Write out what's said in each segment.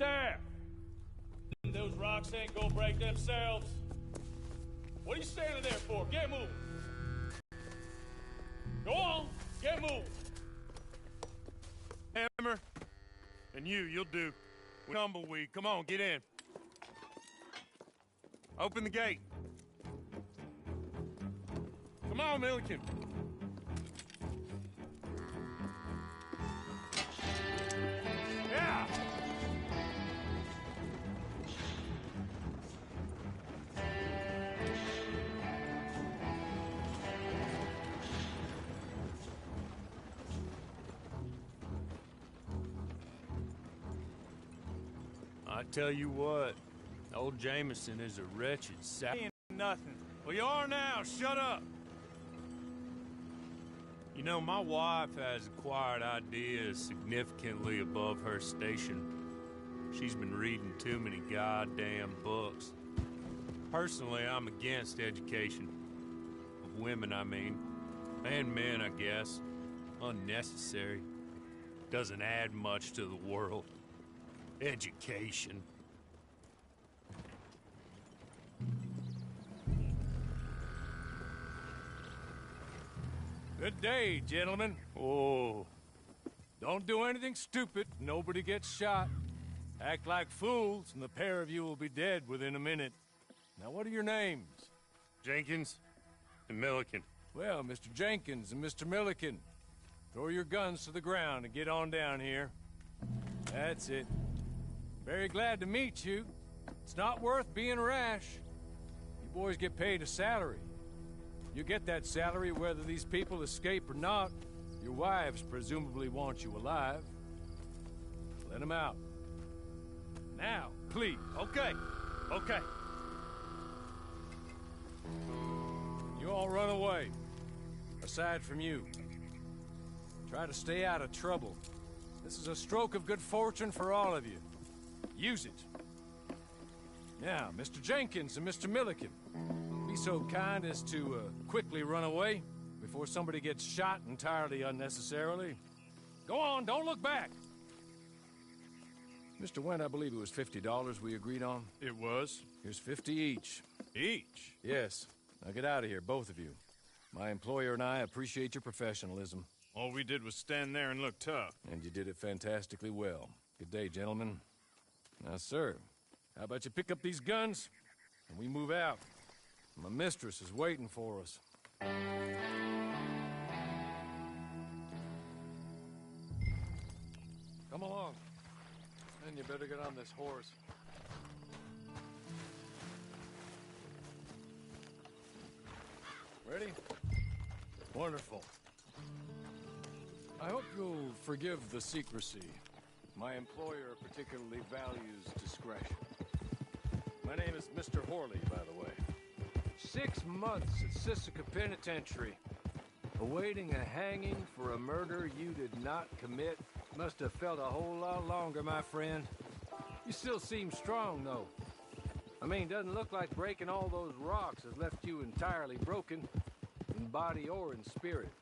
staff. Those rocks ain't gonna break themselves. What are you standing there for? Get moving. Go on, get moving. Hammer, and you'll do. Tumbleweed, come on, get in. Open the gate. Come on, Milliken. Yeah! I tell you what, old Jameson is a wretched Ain't nothing. Well, you are now. Shut up. You know, my wife has acquired ideas significantly above her station. She's been reading too many goddamn books. Personally, I'm against education. Of women, I mean. And men, I guess. Unnecessary. Doesn't add much to the world. Education. Good day, gentlemen. Oh. Don't do anything stupid. Nobody gets shot. Act like fools, and the pair of you will be dead within a minute. Now, what are your names? Jenkins and Milliken. Well, Mr. Jenkins and Mr. Milliken, throw your guns to the ground and get on down here. That's it. Very glad to meet you. It's not worth being rash. You boys get paid a salary. You get that salary whether these people escape or not. Your wives presumably want you alive. Let them out. Now, please. Okay. You all run away. Aside from you. Try to stay out of trouble. This is a stroke of good fortune for all of you. Use it. Now, Mr. Jenkins and Mr. Milliken, be so kind as to quickly run away before somebody gets shot entirely unnecessarily. Go on, don't look back. Mr. Wendt, I believe it was $50 we agreed on. It was. Here's 50 each. Each? Yes. Now get out of here, both of you. My employer and I appreciate your professionalism. All we did was stand there and look tough. And you did it fantastically well. Good day, gentlemen. Now, sir, how about you pick up these guns, and we move out? My mistress is waiting for us. Come along. And you better get on this horse. Ready? Wonderful. I hope you'll forgive the secrecy. My employer particularly values discretion. My name is Mr. Horley, by the way. 6 months at Sisika Penitentiary, awaiting a hanging for a murder you did not commit. Must have felt a whole lot longer, my friend. You still seem strong, though. I mean, doesn't look like breaking all those rocks has left you entirely broken, in body or in spirit.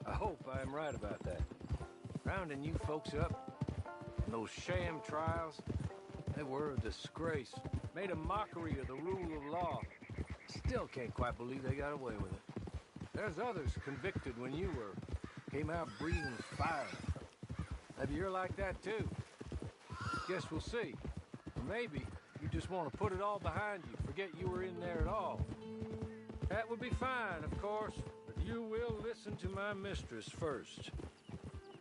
I hope I am right about that. Rounding you folks up, those sham trials, they were a disgrace. Made a mockery of the rule of law. Still can't quite believe they got away with it. There's others convicted when you were. Came out breathing fire. Maybe you're like that too. Guess we'll see. Or maybe you just want to put it all behind you, forget you were in there at all. That would be fine, of course, but you will listen to my mistress first.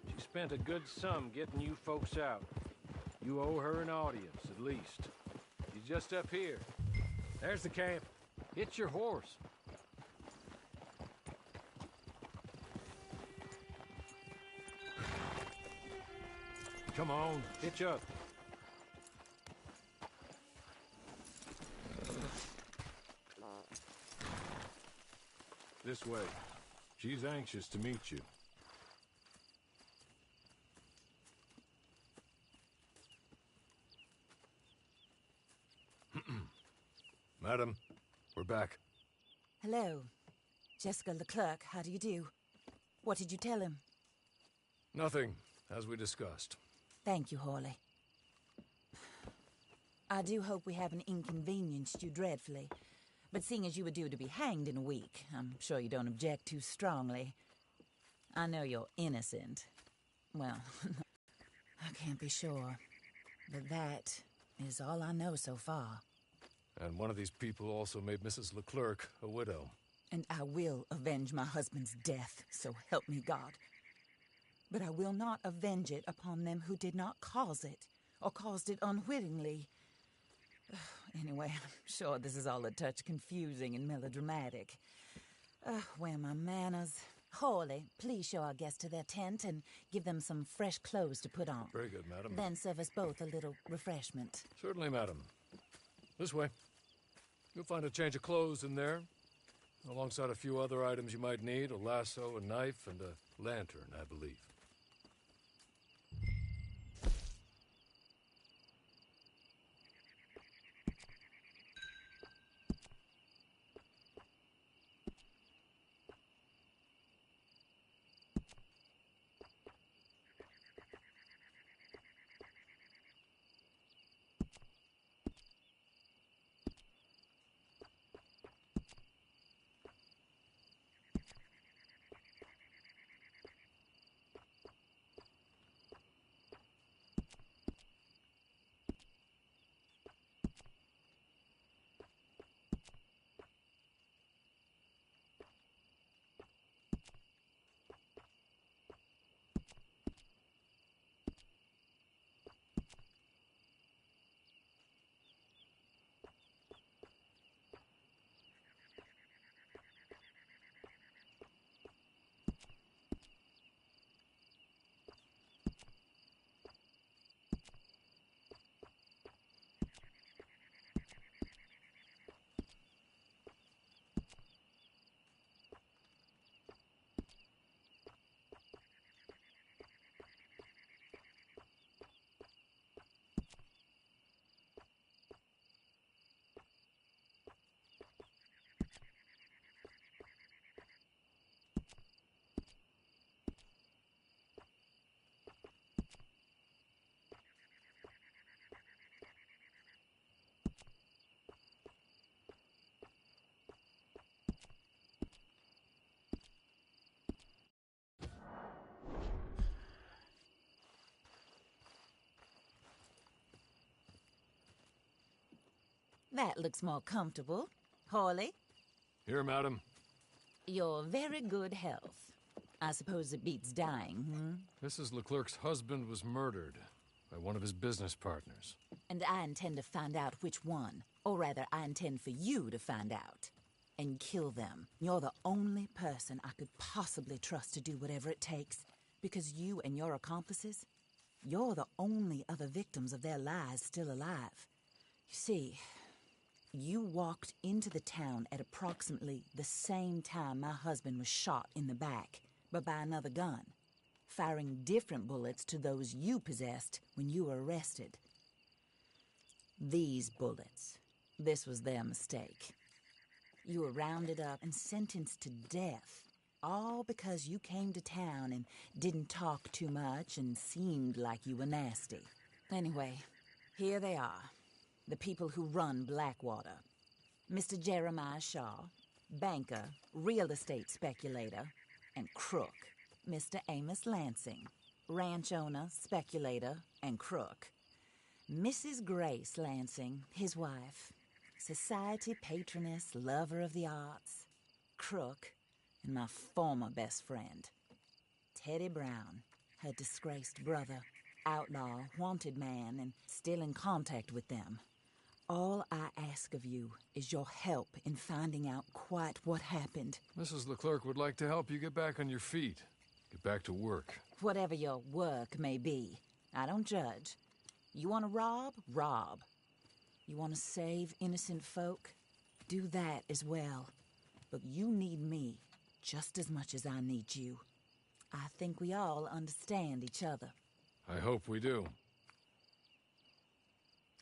She spent a good sum getting you folks out. You owe her an audience, at least. She's just up here. There's the camp. Hit your horse. Come on, hitch up. This way. She's anxious to meet you. Madam, we're back. Hello. Jessica Leclerc, how do you do? What did you tell him? Nothing, as we discussed. Thank you, Hawley. I do hope we haven't inconvenienced you dreadfully. But seeing as you were due to be hanged in a week, I'm sure you don't object too strongly. I know you're innocent. Well, I can't be sure. But that is all I know so far. And one of these people also made Mrs. Leclerc a widow. And I will avenge my husband's death, so help me God. But I will not avenge it upon them who did not cause it, or caused it unwittingly. Anyway, I'm sure this is all a touch confusing and melodramatic. Where are my manners? Hawley, please show our guests to their tent and give them some fresh clothes to put on. Very good, madam. Then serve us both a little refreshment. Certainly, madam. This way. You'll find a change of clothes in there, alongside a few other items you might need, a lasso, a knife, and a lantern, I believe. That looks more comfortable. Hawley, Here, madam. your very good health. I suppose it beats dying, Mrs. Leclerc's husband was murdered by one of his business partners. And I intend to find out which one. Or rather, I intend for you to find out. And kill them. You're the only person I could possibly trust to do whatever it takes. Because you and your accomplices, you're the only other victims of their lies still alive. You see, you walked into the town at approximately the same time my husband was shot in the back, but by another gun, firing different bullets to those you possessed when you were arrested. These bullets, this was their mistake. You were rounded up and sentenced to death, all because you came to town and didn't talk too much and seemed like you were nasty. Anyway, here they are. The people who run Blackwater. Mr. Jeremiah Shaw, banker, real estate speculator, and crook. Mr. Amos Lansing, ranch owner, speculator, and crook. Mrs. Grace Lansing, his wife, society patroness, lover of the arts, crook, and my former best friend. Teddy Brown, her disgraced brother, outlaw, wanted man, and still in contact with them. All I ask of you is your help in finding out quite what happened. Mrs. Leclerc would like to help you get back on your feet. Get back to work. Whatever your work may be, I don't judge. You want to rob? Rob. You want to save innocent folk? Do that as well. But you need me just as much as I need you. I think we all understand each other. I hope we do.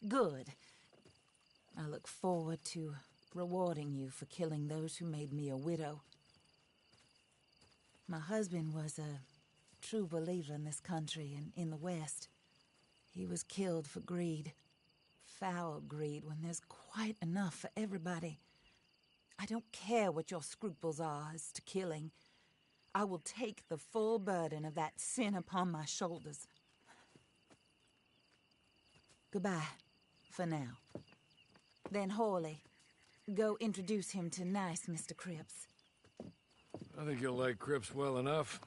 Good. I look forward to rewarding you for killing those who made me a widow. My husband was a true believer in this country and in the West. He was killed for greed. foul greed when there's quite enough for everybody. I don't care what your scruples are as to killing. I will take the full burden of that sin upon my shoulders. Goodbye, for now. Then, Hawley, go introduce him to nice Mr. Cripps. I think you'll like Cripps well enough.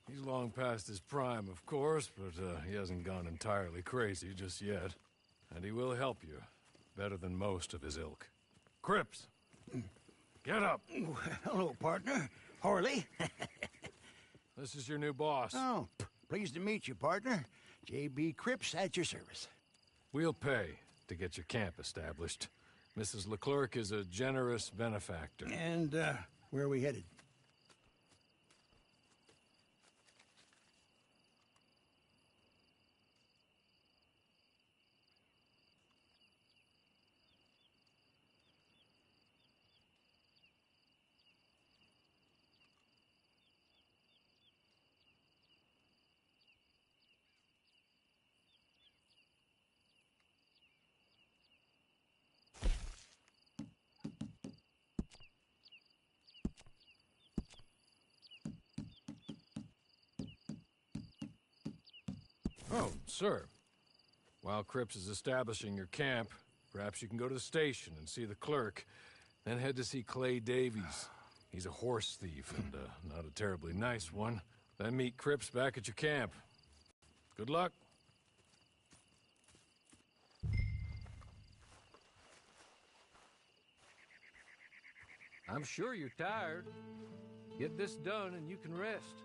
He's long past his prime, of course, but he hasn't gone entirely crazy just yet. And he will help you, better than most of his ilk. Cripps! Get up! Hello, partner. Harley. This is your new boss. Oh, pleased to meet you, partner. J.B. Cripps at your service. We'll pay to get your camp established. Mrs. Leclerc is a generous benefactor. And, where are we headed? Oh, sir. While Cripps is establishing your camp, perhaps you can go to the station and see the clerk, then head to see Clay Davies. He's a horse thief, and not a terribly nice one. Then meet Cripps back at your camp. Good luck. I'm sure you're tired. Get this done and you can rest.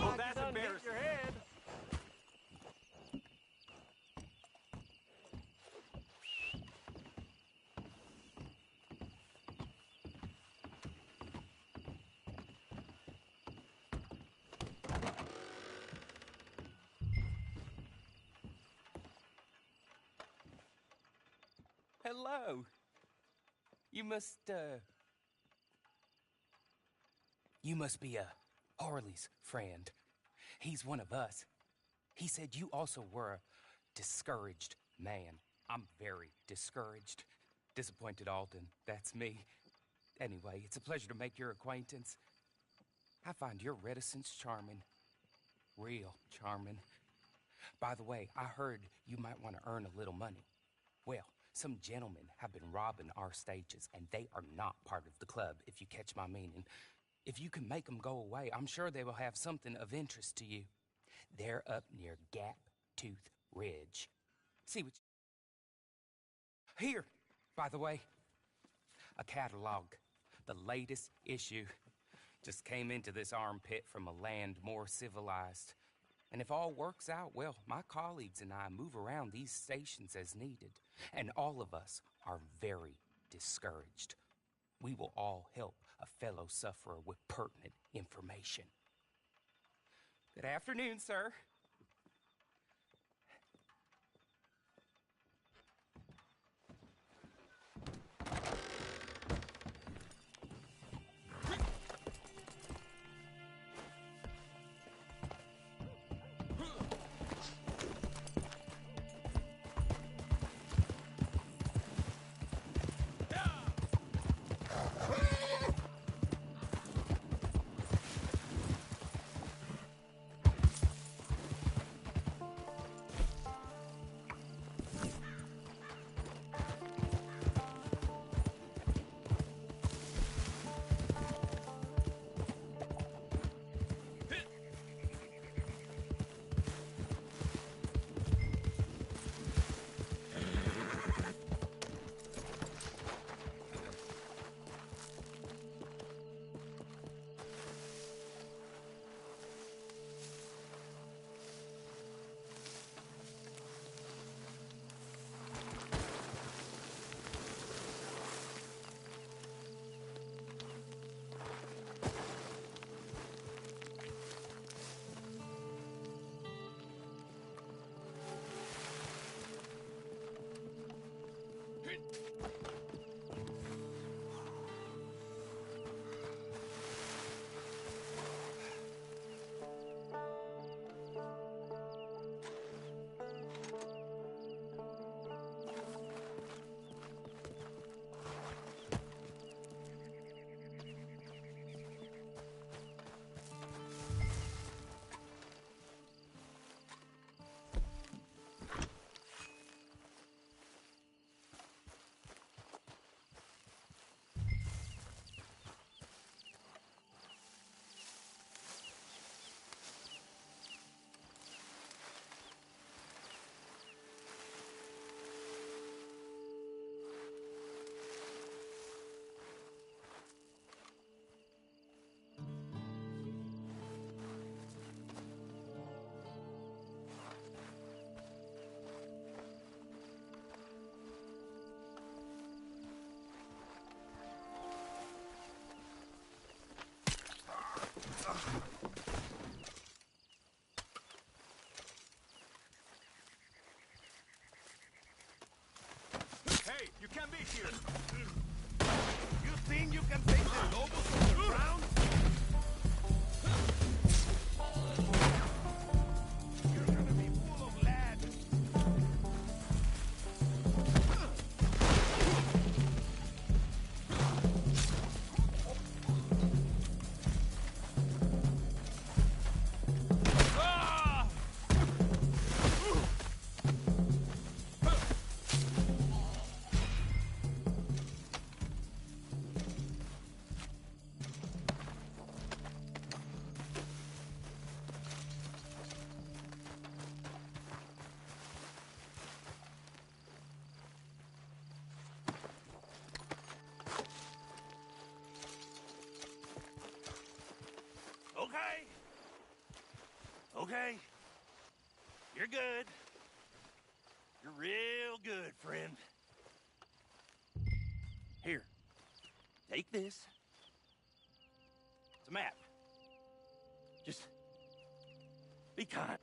Oh, that's embarrassing. Your head. Hello. You must, You must be Harley's friend. He's one of us. He said you also were a discouraged man. I'm very discouraged. Disappointed Alden, that's me. Anyway, it's a pleasure to make your acquaintance. I find your reticence charming. Real charming. By the way, I heard you might want to earn a little money. Well, some gentlemen have been robbing our stages, and they are not part of the club, if you catch my meaning. If you can make them go away, I'm sure they will have something of interest to you. They're up near Gap Tooth Ridge. See what you... Here, by the way, a catalog. The latest issue. Just came into this armpit from a land more civilized. And if all works out, well, my colleagues and I move around these stations as needed. And all of us are very discouraged. We will all help a fellow sufferer with pertinent information. Good afternoon, sir. Hey, you can't be here! You think you can take the lobos from the ground? You're gonna be full of lead! Okay. Okay. You're good. You're real good, friend. Here. Take this. It's a map. Just be kind.